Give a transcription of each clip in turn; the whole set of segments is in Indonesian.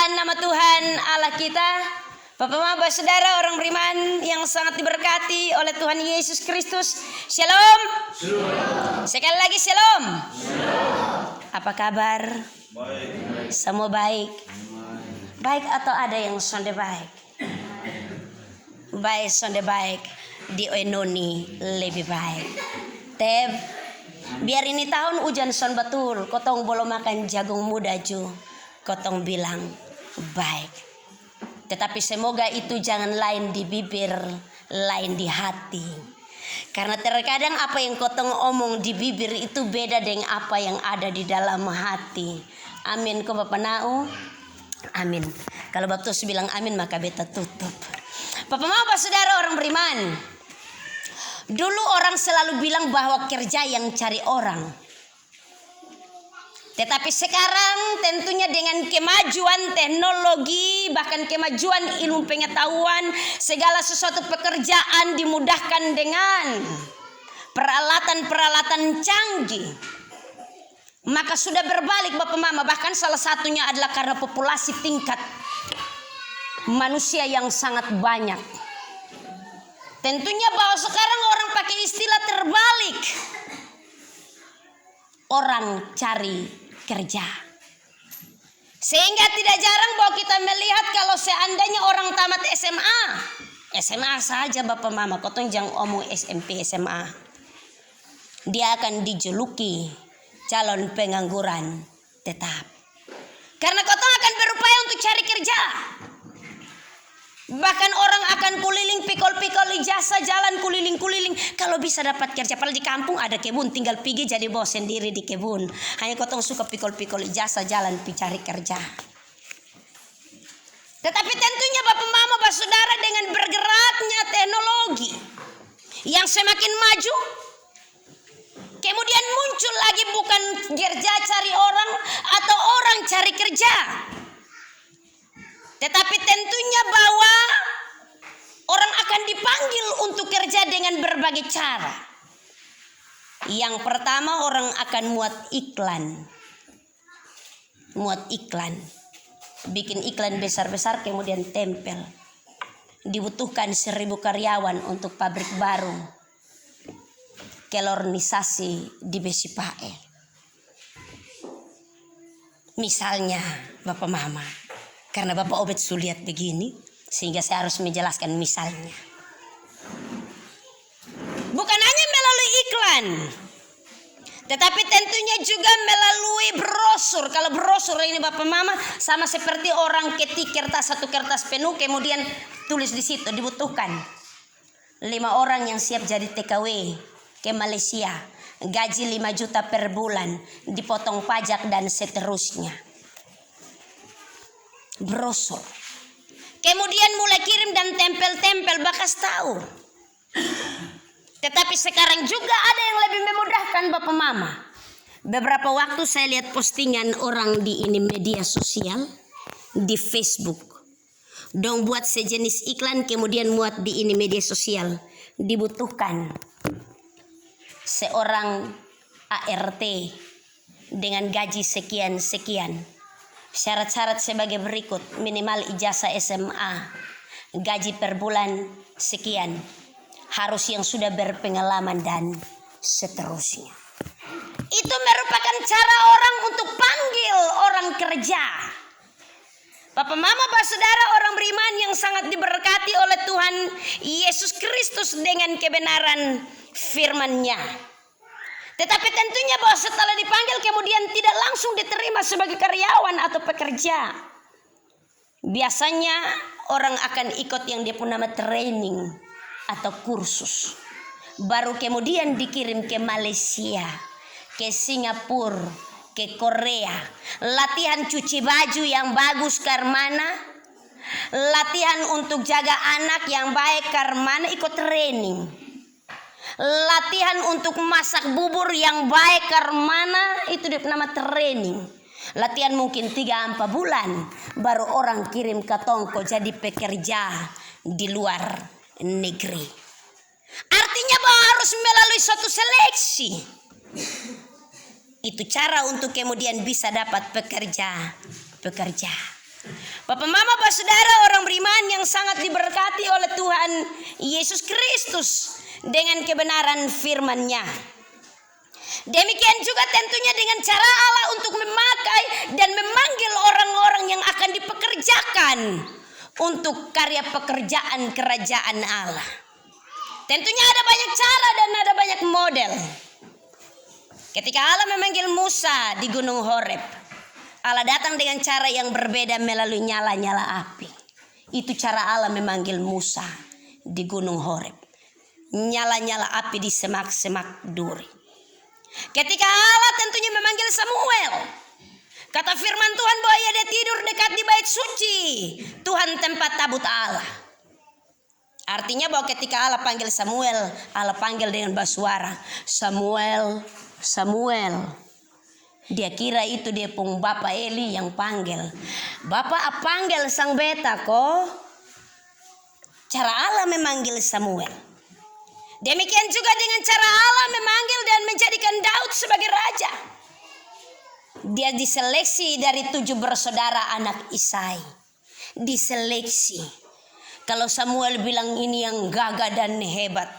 Terpujilah nama Tuhan Allah kita. Bapak Mama Saudara orang beriman yang sangat diberkati oleh Tuhan Yesus Kristus. Shalom. Shalom. Sekali lagi shalom. Shalom. Apa kabar? Baik. Semua baik. Baik atau ada yang sonde baik? Baik sonde baik. Di Enoni lebih baik. Teb, biar ini tahun hujan son betul. Kotong belum makan jagung muda ju. Kotong bilang baik. Tetapi semoga itu jangan lain di bibir, lain di hati. Karena terkadang apa yang kotong omong di bibir itu beda dengan apa yang ada di dalam hati. Amin ko Bapak Nau. Amin. Kalau Baptus bilang amin maka beta tutup. Bapak Bapak Saudara orang beriman. Dulu orang selalu bilang bahwa kerja yang cari orang. Tetapi sekarang tentunya dengan kemajuan teknologi, bahkan kemajuan ilmu pengetahuan, segala sesuatu pekerjaan dimudahkan dengan peralatan-peralatan canggih. Maka sudah berbalik Bapak Mama, bahkan salah satunya adalah karena populasi tingkat manusia yang sangat banyak. Tentunya bahwa sekarang orang pakai istilah terbalik. Orang cari kerja. Sehingga tidak jarang bahwa kita melihat kalau seandainya orang tamat SMA saja Bapak Mama, kotong jangan omong SMP SMA. Dia akan dijuluki calon pengangguran tetap. Karena kotong akan berupaya untuk cari kerja. Bahkan orang akan kuliling pikol-pikol ijazah jalan kuliling-kuliling kalau bisa dapat kerja. Padahal di kampung ada kebun, tinggal pergi jadi bos sendiri di kebun. Hanya kotong suka pikol-pikol ijazah jalan cari kerja. Tetapi tentunya Bapak Mama Bapak Saudara dengan bergeraknya teknologi yang semakin maju, kemudian muncul lagi bukan kerja cari orang atau orang cari kerja. Tetapi tentunya bahwa orang akan dipanggil untuk kerja dengan berbagai cara. Yang pertama orang akan muat iklan. Bikin iklan besar-besar kemudian tempel. Dibutuhkan 1.000 karyawan untuk pabrik baru. Kelornisasi di Besipae. Misalnya Bapak Mama. Karena Bapak Obed sulihat begini, sehingga saya harus menjelaskan misalnya. Bukan hanya melalui iklan, tetapi tentunya juga melalui brosur. Kalau brosur ini Bapak Mama sama seperti orang ketik satu kertas penuh, kemudian tulis di situ dibutuhkan 5 orang yang siap jadi TKW ke Malaysia, gaji 5 juta per bulan, dipotong pajak dan seterusnya. Brosur. Kemudian mulai kirim dan tempel-tempel bakas tahu. Tetapi sekarang juga ada yang lebih memudahkan Bapak Mama. Beberapa waktu saya lihat postingan orang di media sosial, di Facebook. Dong buat sejenis iklan kemudian muat di media sosial. Dibutuhkan seorang ART dengan gaji sekian-sekian. Syarat-syarat sebagai berikut: minimal ijazah SMA, gaji per bulan sekian, harus yang sudah berpengalaman dan seterusnya. Itu merupakan cara orang untuk panggil orang kerja. Bapak Mama Bapak Saudara orang beriman yang sangat diberkati oleh Tuhan Yesus Kristus dengan kebenaran firman-Nya. Tetapi tentunya bahwa setelah dipanggil kemudian tidak langsung diterima sebagai karyawan atau pekerja. Biasanya orang akan ikut yang dia pun nama training atau kursus. Baru kemudian dikirim ke Malaysia, ke Singapura, ke Korea. Latihan cuci baju yang bagus karmana. Latihan untuk jaga anak yang baik karmana, ikut training. Latihan untuk masak bubur yang baik karmana, itu nama training. Latihan mungkin 3-4 bulan baru orang kirim ke tongko jadi pekerja di luar negeri. Artinya bahwa harus melalui suatu seleksi. Itu cara untuk kemudian bisa dapat pekerja. Bapak mama bapak saudara orang beriman yang sangat diberkati oleh Tuhan Yesus Kristus dengan kebenaran firman-Nya. Demikian juga tentunya dengan cara Allah untuk memakai dan memanggil orang-orang yang akan dipekerjakan untuk karya pekerjaan kerajaan Allah. Tentunya ada banyak cara dan ada banyak model. Ketika Allah memanggil Musa di Gunung Horeb, Allah datang dengan cara yang berbeda melalui nyala-nyala api. Itu cara Allah memanggil Musa di Gunung Horeb. Nyala-nyala api di semak-semak duri. Ketika Allah tentunya memanggil Samuel, kata firman Tuhan bahwa dia tidur dekat di bait suci Tuhan tempat tabut Allah. Artinya bahwa ketika Allah panggil Samuel, Allah panggil dengan bersuara, Samuel, Samuel. Dia kira itu dia pun Bapak Eli yang panggil. Bapak panggil sang beta kok. Cara Allah memanggil Samuel. Demikian juga dengan cara Allah memanggil dan menjadikan Daud sebagai raja. Dia diseleksi dari 7 bersaudara anak Isai. Diseleksi. Kalau Samuel bilang ini yang gagah dan hebat,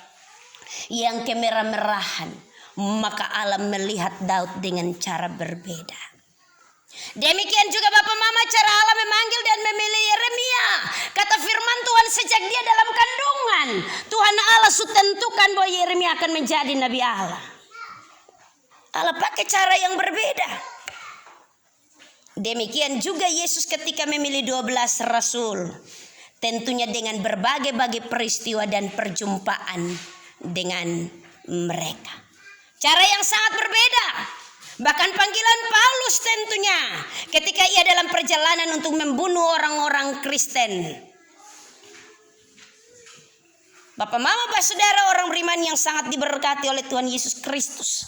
yang kemerah-merahan, maka Allah melihat Daud dengan cara berbeda. Demikian juga Bapak Mama cara Allah memanggil dan memilih Yeremia. Kata firman Tuhan sejak dia dalam kandungan, Tuhan Allah sudah tentukan bahwa Yeremia akan menjadi Nabi Allah. Allah pakai cara yang berbeda. Demikian juga Yesus ketika memilih 12 rasul. Tentunya dengan berbagai-bagai peristiwa dan perjumpaan dengan mereka. Cara yang sangat berbeda. Bahkan panggilan Paulus tentunya ketika ia dalam perjalanan untuk membunuh orang-orang Kristen. Bapak mama bapak saudara orang beriman yang sangat diberkati oleh Tuhan Yesus Kristus.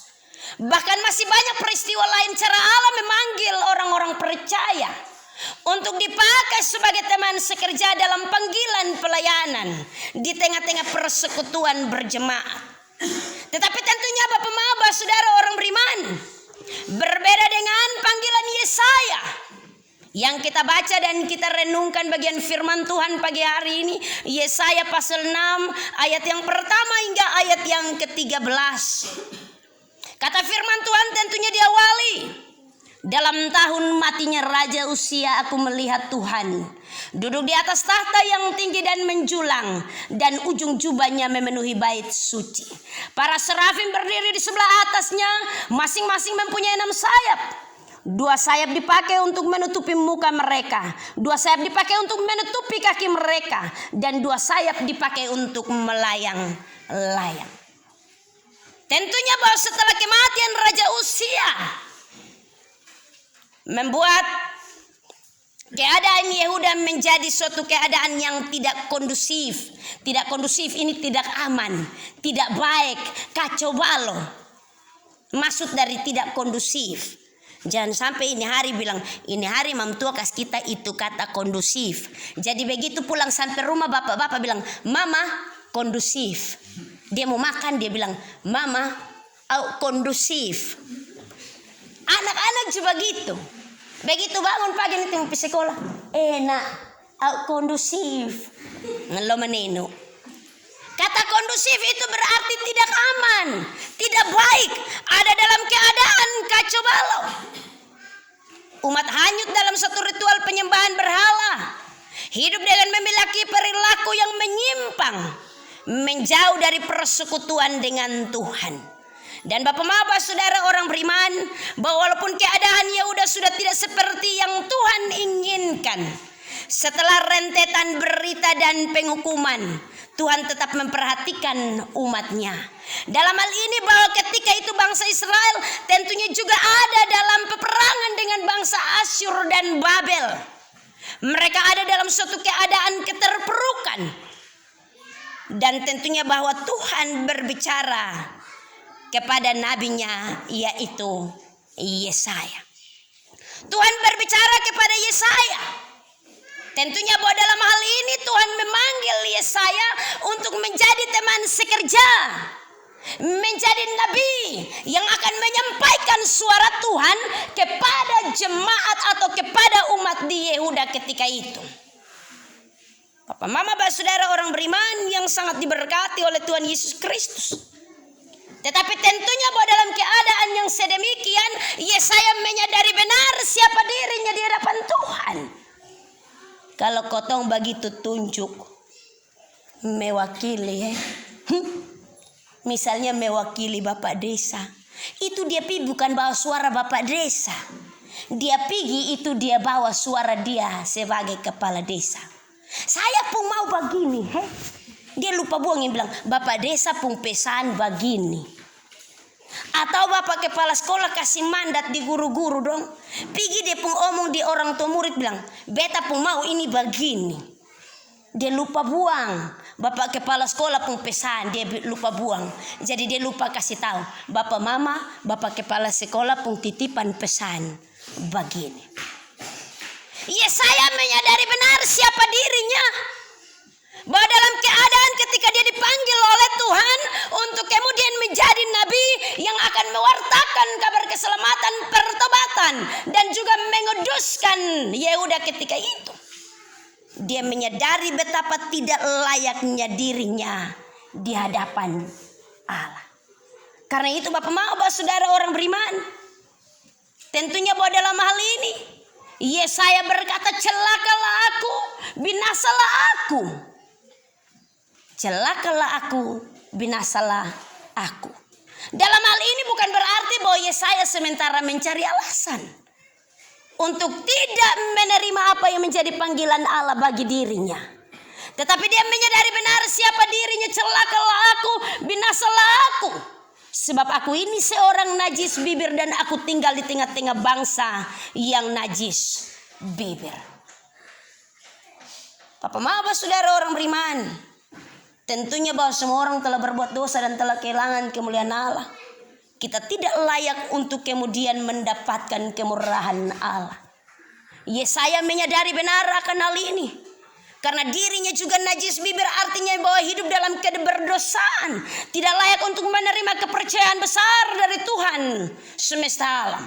Bahkan masih banyak peristiwa lain cara Allah memanggil orang-orang percaya untuk dipakai sebagai teman sekerja dalam panggilan pelayanan di tengah-tengah persekutuan berjemaat. Tetapi tentunya Bapak Maba saudara orang beriman, berbeda dengan panggilan Yesaya yang kita baca dan kita renungkan bagian firman Tuhan pagi hari ini. Yesaya pasal 6 ayat yang pertama hingga ayat yang ke-13. Kata firman Tuhan tentunya diawali, dalam tahun matinya Raja Uzia aku melihat Tuhan duduk di atas tahta yang tinggi dan menjulang, dan ujung jubahnya memenuhi bait suci. Para serafim berdiri di sebelah atasnya, masing-masing mempunyai 6 sayap. 2 sayap dipakai untuk menutupi muka mereka, 2 sayap dipakai untuk menutupi kaki mereka, dan 2 sayap dipakai untuk melayang-layang. Tentunya bahwa setelah kematian Raja Uzia membuat keadaan Yehuda menjadi suatu keadaan yang tidak kondusif. Tidak kondusif ini tidak aman, tidak baik, kacau balau. Maksud dari tidak kondusif. Jangan sampai ini hari bilang, ini hari mam tua kas kita itu kata kondusif. Jadi begitu pulang sampai rumah bapak-bapak bilang, mama kondusif. Dia mau makan dia bilang, mama kondusif. Anak-anak juga gitu. Begitu bangun pagi nanti mau pergi sekolah, enak, kondusif, ngeloh menenu. Kata kondusif itu berarti tidak aman, tidak baik, ada dalam keadaan kacau balau. Umat hanyut dalam satu ritual penyembahan berhala, hidup dengan memiliki perilaku yang menyimpang, menjauh dari persekutuan dengan Tuhan. Dan Bapak Maba saudara orang beriman, bahwa walaupun keadaan Yehuda sudah tidak seperti yang Tuhan inginkan, setelah rentetan berita dan penghukuman, Tuhan tetap memperhatikan umatnya. Dalam hal ini bahwa ketika itu bangsa Israel tentunya juga ada dalam peperangan dengan bangsa Asyur dan Babel. Mereka ada dalam suatu keadaan keterpurukan. Dan tentunya bahwa Tuhan berbicara kepada nabinya yaitu Yesaya. Tuhan berbicara kepada Yesaya. Tentunya bahwa dalam hal ini Tuhan memanggil Yesaya untuk menjadi teman sekerja. menjadi nabi yang akan menyampaikan suara Tuhan kepada jemaat atau kepada umat di Yehuda ketika itu. Bapak, mama, saudara orang beriman yang sangat diberkati oleh Tuhan Yesus Kristus. Tetapi tentunya bahwa dalam keadaan yang sedemikian, Yesaya menyadari benar siapa dirinya di hadapan Tuhan. Kalau kotong begitu tunjuk mewakili, misalnya mewakili Bapak Desa, itu dia pergi bukan bawa suara Bapak Desa. Dia pergi itu dia bawa suara dia sebagai kepala desa. Saya pun mau begini, dia lupa buang yang bilang Bapak Desa pun pesan begini. Atau Bapak kepala sekolah kasih mandat di guru-guru dong. Pergi dia pun omong di orang tua murid bilang, beta pun mau ini begini. Dia lupa buang. Bapak kepala sekolah pun pesan, dia lupa buang. Jadi dia lupa kasih tahu. Bapak mama, Bapak kepala sekolah pun titipan pesan begini. Yesaya menyadari benar siapa dirinya. Bahwa dalam keadaan ketika dia dipanggil oleh Tuhan untuk kemudian menjadi nabi yang akan mewartakan kabar keselamatan, pertobatan, dan juga menguduskan Yehuda ketika itu. Dia menyadari betapa tidak layaknya dirinya di hadapan Allah. Karena itu Bapak Bapak saudara orang beriman, tentunya bahwa dalam hal ini Yesaya berkata, celakalah aku, binasalah aku. Celakalah aku, binasalah aku. Dalam hal ini bukan berarti bahwa Yesaya sementara mencari alasan untuk tidak menerima apa yang menjadi panggilan Allah bagi dirinya. Tetapi dia menyadari benar siapa dirinya. Celakalah aku, binasalah aku. Sebab aku ini seorang najis bibir dan aku tinggal di tengah-tengah bangsa yang najis bibir. Bapak Bapak saudara orang beriman, tentunya bahwa semua orang telah berbuat dosa dan telah kehilangan kemuliaan Allah. Kita tidak layak untuk kemudian mendapatkan kemurahan Allah. Yesaya menyadari benar akan hal ini. Karena dirinya juga najis bibir, artinya bahwa hidup dalam keberdosaan. Tidak layak untuk menerima kepercayaan besar dari Tuhan semesta alam.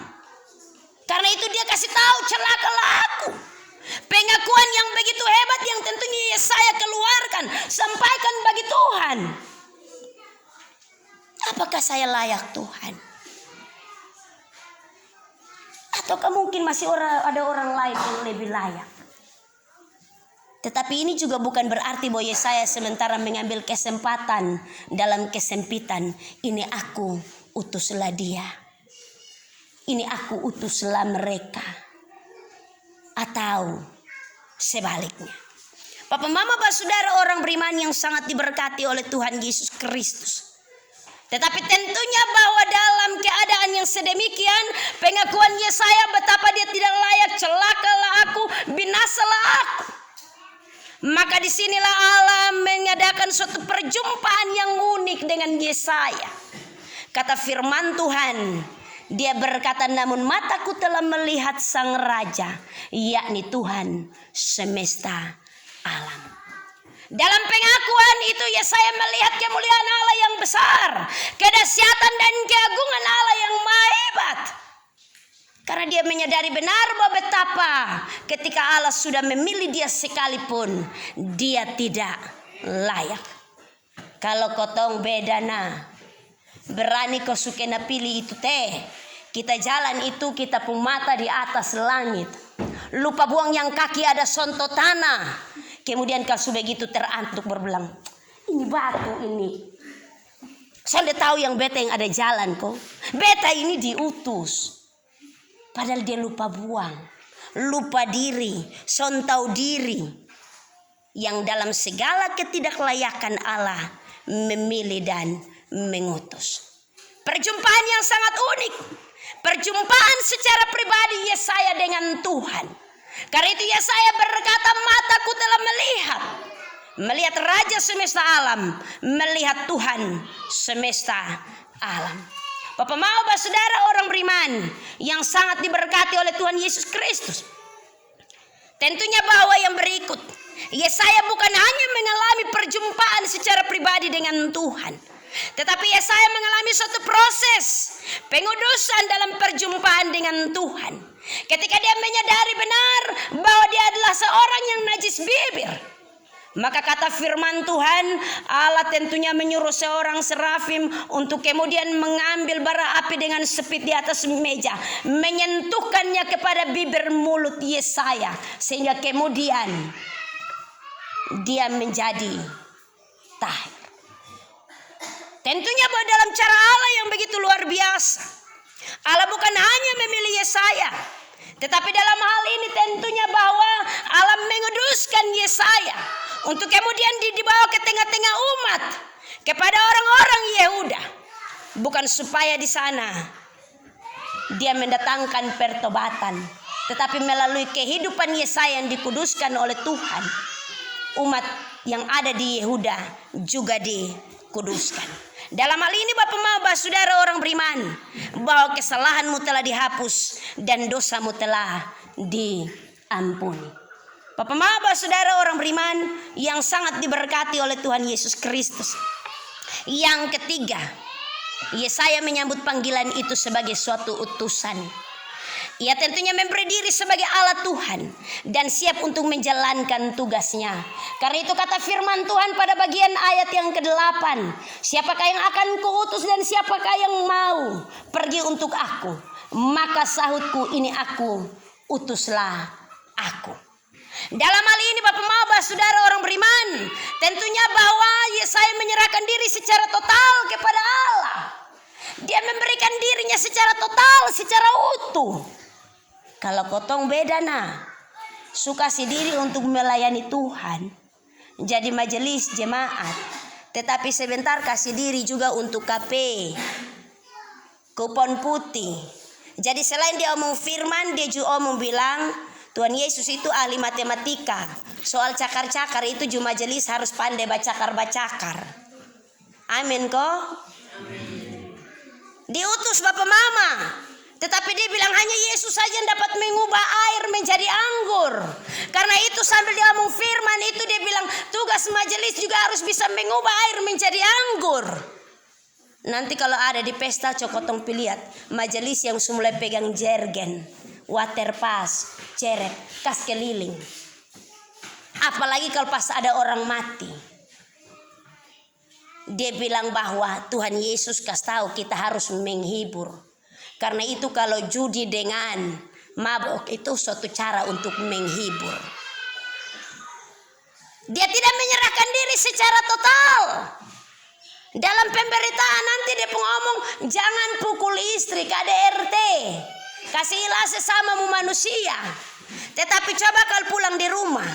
Karena itu dia kasih tahu, celakalah aku. Pengakuan yang begitu hebat yang tentunya Yesaya keluarkan, sampaikan bagi Tuhan. Apakah saya layak Tuhan? Ataukah mungkin masih ada orang lain yang lebih layak? Tetapi ini juga bukan berarti bahwa Yesaya sementara mengambil kesempatan dalam kesempitan. Ini aku, utuslah dia. Ini aku, utuslah mereka. Atau sebaliknya. Bapak Mama, Bapak Saudara orang beriman yang sangat diberkati oleh Tuhan Yesus Kristus. Tetapi tentunya bahwa dalam keadaan yang sedemikian, pengakuan Yesaya betapa dia tidak layak, celakalah aku, binasalah aku. Maka disinilah Allah mengadakan suatu perjumpaan yang unik dengan Yesaya. Kata firman Tuhan, dia berkata, namun mataku telah melihat sang raja, yakni Tuhan semesta alam. Dalam pengakuan itu Yesaya melihat kemuliaan Allah yang besar, kedahsyatan dan keagungan Allah yang maha hebat. Karena dia menyadari benar bahwa betapa ketika Allah sudah memilih dia sekalipun, dia tidak layak. Kalau kotong bedana, berani kau sukena pilih itu teh. Kita jalan itu kita pun mata di atas langit. Lupa buang yang kaki ada sonto tanah. Kemudian kau sudah gitu terantuk berbelang. Ini batu ini. Saya tahu yang beta yang ada jalan kok. Beta ini diutus. Padahal dia lupa buang, lupa diri, sontau diri. Yang dalam segala ketidaklayakan Allah memilih dan mengutus. Perjumpaan yang sangat unik. Perjumpaan secara pribadi Yesaya dengan Tuhan. Karena itu Yesaya berkata, mataku telah melihat Raja semesta alam, melihat Tuhan semesta alam. Bapak mau Bapak Saudara orang beriman yang sangat diberkati oleh Tuhan Yesus Kristus. Tentunya bahwa yang berikut, Yesaya bukan hanya mengalami perjumpaan secara pribadi dengan Tuhan. Tetapi Yesaya mengalami suatu proses pengudusan dalam perjumpaan dengan Tuhan. Ketika dia menyadari benar bahwa dia adalah seorang yang najis bibir, maka kata firman Tuhan, Allah tentunya menyuruh seorang serafim untuk kemudian mengambil bara api dengan sepit di atas meja, menyentuhkannya kepada bibir mulut Yesaya, sehingga kemudian dia menjadi tahir. Tentunya bahwa dalam cara Allah yang begitu luar biasa, Allah bukan hanya memilih Yesaya, tetapi dalam hal ini tentunya bahwa Allah menguduskan Yesaya untuk kemudian dibawa ke tengah-tengah umat, kepada orang-orang Yehuda, bukan supaya di sana dia mendatangkan pertobatan, tetapi melalui kehidupan Yesaya yang dikuduskan oleh Tuhan, umat yang ada di Yehuda juga dikuduskan. Dalam hal ini Bapak Maba saudara orang beriman, bahwa kesalahanmu telah dihapus dan dosamu telah diampuni. Bapak Maba saudara orang beriman yang sangat diberkati oleh Tuhan Yesus Kristus. Yang ketiga, Yesaya menyambut panggilan itu sebagai suatu utusan. Ia tentunya memberi diri sebagai Allah Tuhan dan siap untuk menjalankan tugasnya. Karena itu kata firman Tuhan pada bagian ayat yang ke-8, siapakah yang akan kuutus dan siapakah yang mau pergi untuk aku? Maka sahutku, ini aku, utuslah aku. Dalam hal ini Bapak Maba saudara orang beriman, tentunya bahwa Yesaya menyerahkan diri secara total kepada Allah. Dia memberikan dirinya secara total, secara utuh. Kalau kotong beda suka si diri untuk melayani Tuhan, jadi majelis jemaat, tetapi sebentar kasih diri juga untuk KP, kupon putih. Jadi selain dia omong firman, dia juga omong bilang Tuhan Yesus itu ahli matematika. Soal cakar-cakar itu juga majelis harus pandai bacakar-bacakar. Amin kok. Diutus Bapak Mama, tetapi dia bilang hanya Yesus saja yang dapat mengubah air menjadi anggur. Karena itu sambil dia ngomong firman itu, dia bilang tugas majelis juga harus bisa mengubah air menjadi anggur. Nanti kalau ada di pesta cokotong pilihat majelis yang semula pegang jergen, water pas, cerek, kas keliling. Apalagi kalau pas ada orang mati. Dia bilang bahwa Tuhan Yesus kasih tahu kita harus menghibur. Karena itu kalau judi dengan mabok itu suatu cara untuk menghibur. Dia tidak menyerahkan diri secara total. Dalam pemberitaan nanti dia ngomong jangan pukul istri KDRT. Kasihilah sesamamu manusia. Tetapi coba kalau pulang di rumah,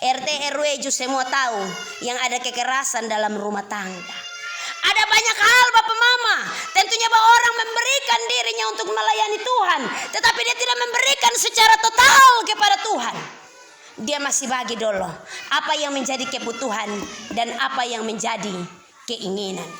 RT RW juga semua tahu yang ada kekerasan dalam rumah tangga. Ada banyak hal Bapak Mama, tentunya bahwa orang memberikan dirinya untuk melayani Tuhan, tetapi dia tidak memberikan secara total kepada Tuhan. Dia masih bagi dulu apa yang menjadi kebutuhan dan apa yang menjadi keinginan.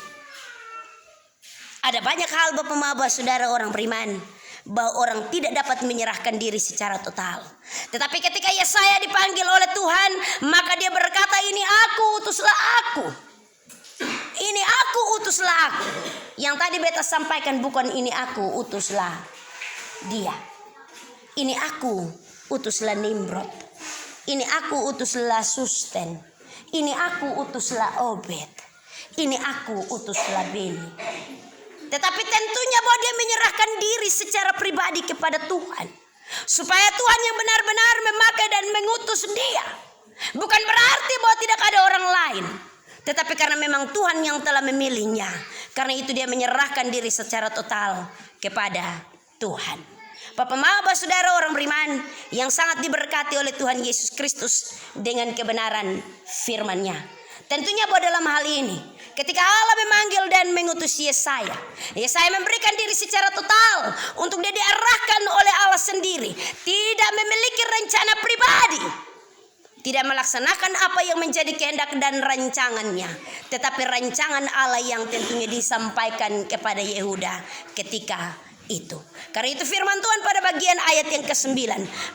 Ada banyak hal Bapak Maba saudara orang beriman, bahwa orang tidak dapat menyerahkan diri secara total. Tetapi ketika Yesaya dipanggil oleh Tuhan, maka dia berkata, ini aku, utuslah aku. Ini aku, utuslah aku. Yang tadi beta sampaikan bukan ini aku, utuslah dia. Ini aku, utuslah Nimrod. Ini aku, utuslah Susten. Ini aku, utuslah Obed. Ini aku, utuslah Beni. Tetapi tentunya bahwa dia menyerahkan diri secara pribadi kepada Tuhan, supaya Tuhan yang benar-benar memakai dan mengutus dia. Bukan berarti bahwa tidak ada orang lain, tetapi karena memang Tuhan yang telah memilihnya. Karena itu dia menyerahkan diri secara total kepada Tuhan. Bapak Maba saudara orang beriman yang sangat diberkati oleh Tuhan Yesus Kristus dengan kebenaran firman-Nya. Tentunya bahwa dalam hal ini, ketika Allah memanggil dan mengutus Yesaya, Yesaya memberikan diri secara total untuk dia diarahkan oleh Allah sendiri. Tidak memiliki rencana pribadi, tidak melaksanakan apa yang menjadi kehendak dan rancangannya, tetapi rancangan Allah yang tentunya disampaikan kepada Yehuda ketika itu. Karena itu firman Tuhan pada bagian ayat yang ke-9,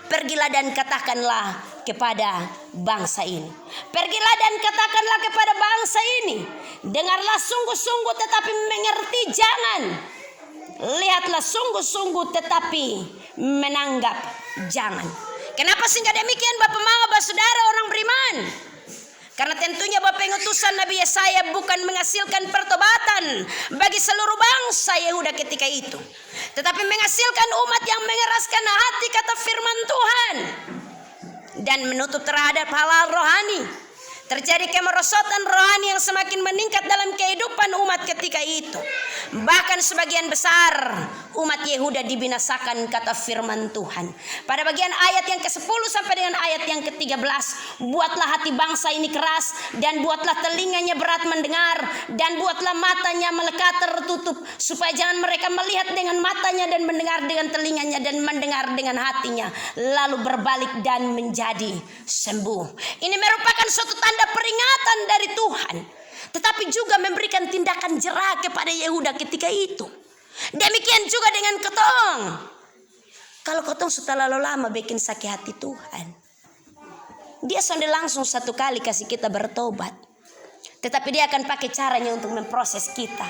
pergilah dan katakanlah kepada bangsa ini. Pergilah dan katakanlah kepada bangsa ini, dengarlah sungguh-sungguh tetapi mengerti jangan. Lihatlah sungguh-sungguh tetapi menanggap jangan. Kenapa sehingga demikian Bapak Mama, Bapak Saudara orang beriman? Karena tentunya Bapak pengutusan Nabi Yesaya bukan menghasilkan pertobatan bagi seluruh bangsa Yehuda ketika itu, tetapi menghasilkan umat yang mengeraskan hati kata firman Tuhan dan menutup terhadap hal-hal rohani. Terjadi kemerosotan rohani yang semakin meningkat dalam kehidupan umat ketika itu. Bahkan sebagian besar umat Yehuda dibinasakan kata firman Tuhan. Pada bagian ayat yang ke-10 sampai dengan ayat yang ke-13, buatlah hati bangsa ini keras dan buatlah telinganya berat mendengar dan buatlah matanya melekat tertutup supaya jangan mereka melihat dengan matanya dan mendengar dengan telinganya dan mendengar dengan hatinya lalu berbalik dan menjadi sembuh. Ini merupakan suatu tanda peringatan dari Tuhan, tetapi juga memberikan tindakan jera kepada Yehuda ketika itu. Demikian juga dengan ketong. Kalau ketong sudah lalu lama bikin sakit hati Tuhan, dia sudah langsung satu kali kasih kita bertobat, tetapi dia akan pakai caranya untuk memproses kita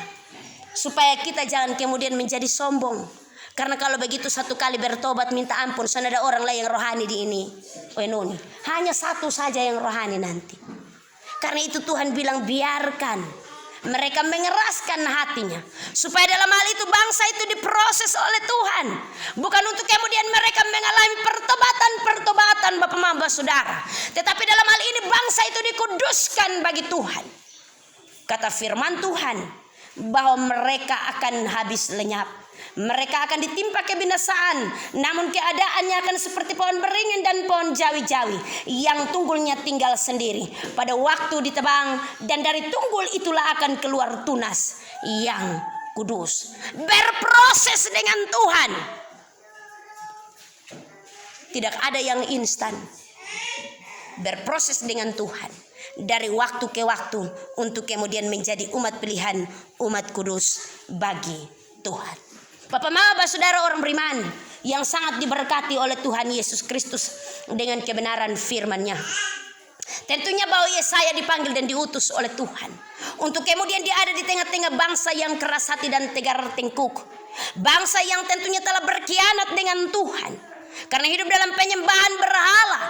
supaya kita jangan kemudian menjadi sombong. Karena kalau begitu satu kali bertobat minta ampun, sana ada orang lain yang rohani di ini. Hanya satu saja yang rohani nanti. Karena itu Tuhan bilang biarkan mereka mengeraskan hatinya, supaya dalam hal itu bangsa itu diproses oleh Tuhan, bukan untuk kemudian mereka mengalami pertobatan Bapak Mama Saudara, tetapi dalam hal ini bangsa itu dikuduskan bagi Tuhan. Kata firman Tuhan bahwa mereka akan habis lenyap, mereka akan ditimpa kebinasaan, namun keadaannya akan seperti pohon beringin dan pohon jawi-jawi yang tunggulnya tinggal sendiri pada waktu ditebang, dan dari tunggul itulah akan keluar tunas yang kudus. Berproses dengan Tuhan. Tidak ada yang instan. Berproses dengan Tuhan dari waktu ke waktu untuk kemudian menjadi umat pilihan, umat kudus bagi Tuhan. Bapak Mama, Bapak Saudara orang beriman yang sangat diberkati oleh Tuhan Yesus Kristus dengan kebenaran firman-Nya. Tentunya bahwa Yesaya dipanggil dan diutus oleh Tuhan untuk kemudian dia ada di tengah-tengah bangsa yang keras hati dan tegar tengkuk. Bangsa yang tentunya telah berkhianat dengan Tuhan karena hidup dalam penyembahan berhala,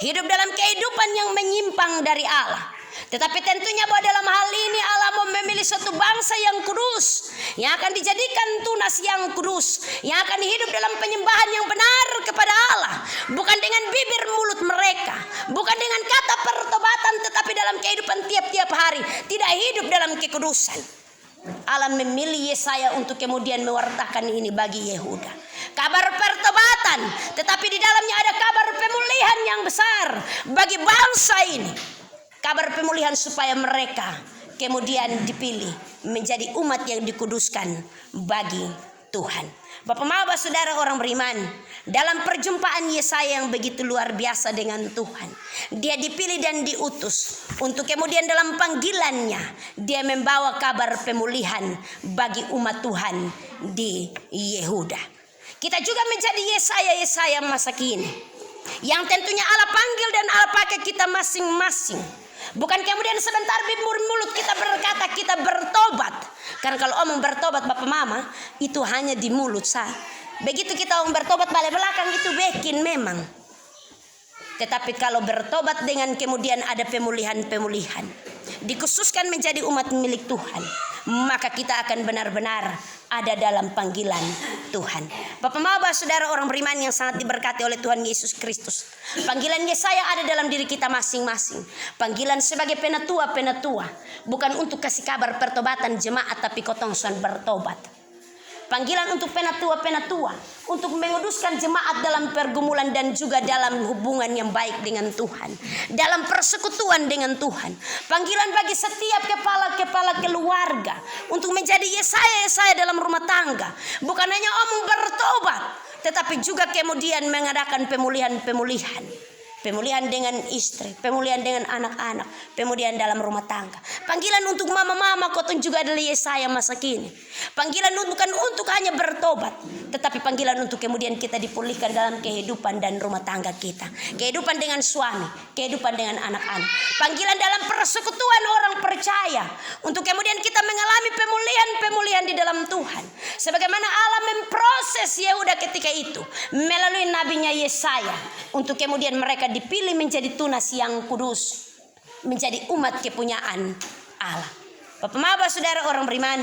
hidup dalam kehidupan yang menyimpang dari Allah. Tetapi tentunya bahwa dalam hal ini Allah mau memilih suatu bangsa yang kudus, yang akan dijadikan tunas yang kudus, yang akan hidup dalam penyembahan yang benar kepada Allah, bukan dengan bibir mulut mereka, bukan dengan kata pertobatan, tetapi dalam kehidupan tiap-tiap hari tidak hidup dalam kekudusan. Allah memilih Yesaya untuk kemudian mewartakan ini bagi Yehuda. Kabar pertobatan, tetapi di dalamnya ada kabar pemulihan yang besar bagi bangsa ini. Kabar pemulihan supaya mereka kemudian dipilih menjadi umat yang dikuduskan bagi Tuhan. Bapak Mama, Bapak Saudara orang beriman, dalam perjumpaan Yesaya yang begitu luar biasa dengan Tuhan, dia dipilih dan diutus untuk kemudian dalam panggilannya dia membawa kabar pemulihan bagi umat Tuhan di Yehuda. Kita juga menjadi Yesaya masa kini yang tentunya Allah panggil dan Allah pakai kita masing-masing. Bukan kemudian sebentar bibur mulut kita berkata kita bertobat. Karena kalau omong bertobat Bapak Mama itu hanya di mulut sah. Begitu kita omong bertobat balik belakang itu bikin memang. Tetapi kalau bertobat dengan kemudian ada pemulihan, dikhususkan menjadi umat milik Tuhan, maka kita akan benar-benar ada dalam panggilan Tuhan. Bapak Mama, Bapak Saudara orang beriman yang sangat diberkati oleh Tuhan Yesus Kristus, panggilan Yesaya ada dalam diri kita masing-masing. Panggilan sebagai penatua, bukan untuk kasih kabar pertobatan jemaat, tapi kotong suan bertobat. Panggilan untuk penatua, untuk menguduskan jemaat dalam pergumulan dan juga dalam hubungan yang baik dengan Tuhan, dalam persekutuan dengan Tuhan. Panggilan bagi setiap kepala keluarga untuk menjadi Yesaya dalam rumah tangga, bukan hanya omong bertobat, tetapi juga kemudian mengadakan pemulihan pemulihan dengan istri, pemulihan dengan anak-anak, pemulihan dalam rumah tangga. Panggilan untuk mama-mama kotong juga adalah Yesaya masa kini. Panggilan bukan untuk hanya bertobat, tetapi panggilan untuk kemudian kita dipulihkan dalam kehidupan dan rumah tangga kita, kehidupan dengan suami, kehidupan dengan anak-anak. Panggilan dalam persekutuan orang percaya untuk kemudian kita mengalami pemulihan di dalam Tuhan. Sebagaimana Allah memproses Yehuda ketika itu melalui nabinya Yesaya untuk kemudian mereka dipilih menjadi tunas yang kudus, menjadi umat kepunyaan Allah. Bapak Maba saudara orang beriman,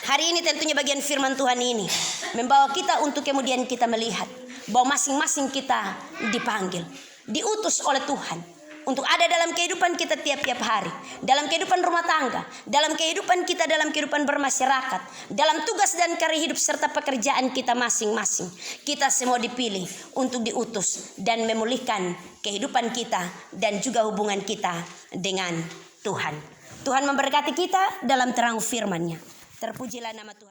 hari ini tentunya bagian firman Tuhan ini membawa kita untuk kemudian kita melihat bahwa masing-masing kita dipanggil, diutus oleh Tuhan untuk ada dalam kehidupan kita tiap-tiap hari, dalam kehidupan rumah tangga, dalam kehidupan kita, dalam kehidupan bermasyarakat, dalam tugas dan karir hidup serta pekerjaan kita masing-masing. Kita semua dipilih untuk diutus dan memulihkan kehidupan kita dan juga hubungan kita dengan Tuhan. Tuhan memberkati kita dalam terang firman-Nya. Terpujilah nama Tuhan.